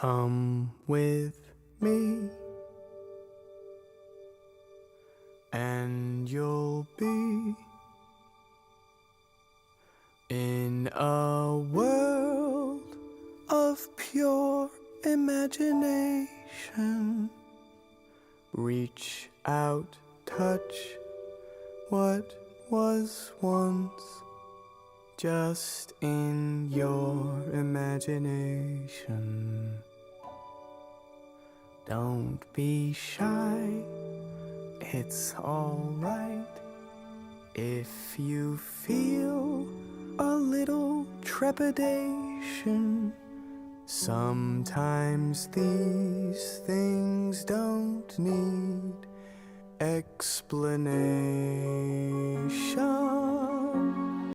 Come with me, and you'll be in a world of pure imagination. Reach out, touch what was once just in your imagination. Don't be shy, it's alright if you feel a little trepidation. Sometimes these things don't need explanation.